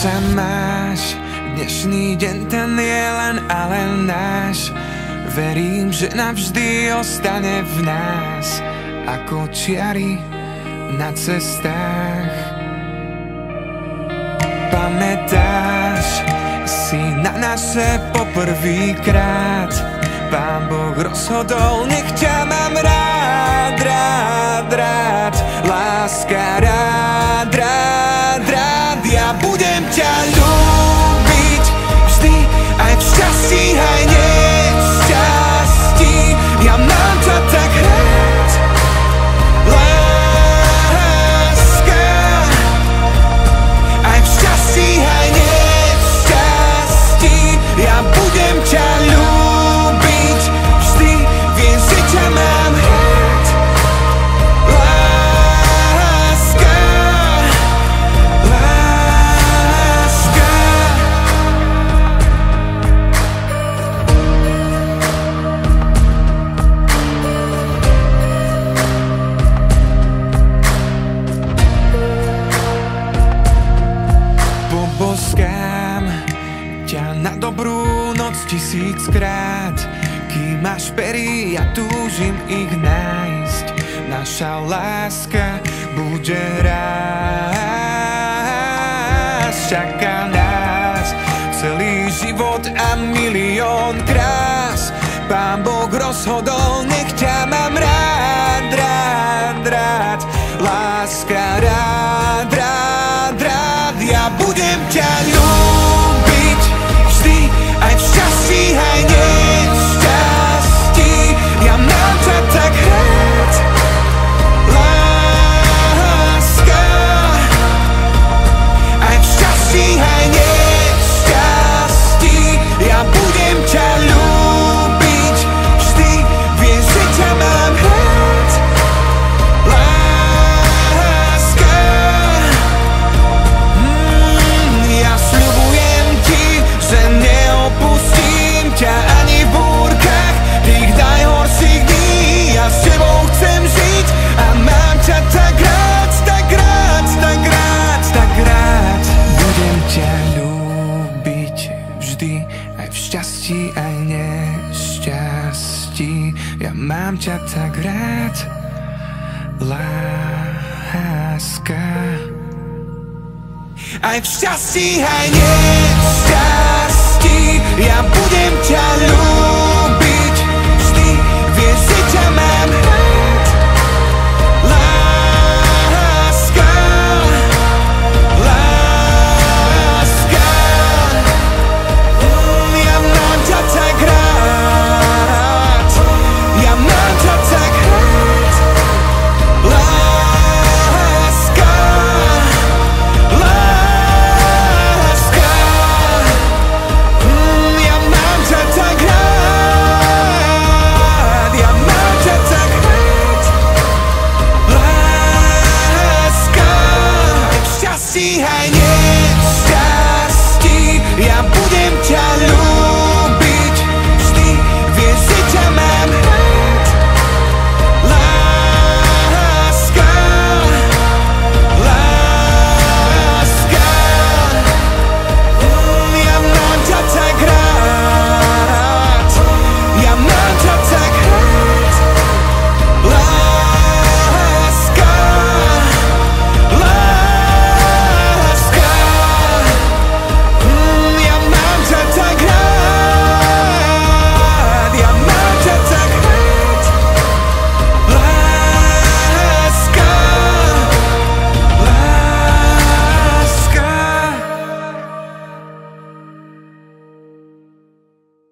sa máš? Dnešný deň ten je len a len náš. Verím, že navždy ostane v nás ako čiary na cestách. Pamätáš si na naše poprvýkrát? Pán Boh rozhodol, nech ťa mám rád, rád, rád. Láska, rád, rád, rád. Ja budem ťa ľúbiť vždy, aj v šťastí, aj nešťastí. Ja mám ťa tak rád, láska. Aj v šťastí, aj nešťastí. Ja budem ťa ľúbiť vždy, viem, že ťa mám rád, láska, láska. Poboskám ťa na dobrú noc 1000-krát. Kým máš pery, ja túžim ich nájsť. Naša láska bude rásť. Čaká nás celý život a milión krás. Pán Boh rozhodol, nech ťa mám rád, rád, rád. Láska, rád, rád, rád. Ja budem ťa ľúbiť vždy, aj v šťastí, aj nešťastí. Ja mám ťa tak rád, láska. Aj v šťastí, aj nešťastí. Ja budem ťa ľúbiť vždy, viem, že ťa mám rád, láska. Ja sľubujem ti, že neopustím ťa ani v búrkach tých najhorších dní. Ja s tebou chcem žiť a mám ťa tak rád, tak rád, tak rád, tak rád. Budem ťa ľúbiť vždy, aj v šťastí, aj nešťastí. Ja mám ťa tak rád, láska. Aj v šťastí, aj nešťastí. Ja budem ťa ľúbiť vždy, vieš, že ťa mám rád, láska, láska. Ja mám ťa tak rád, ja mám ťa tak rád, láska, láska. Ja mám ťa tak rád, ja mám ťa tak rád, láska. Aj v šťastí, aj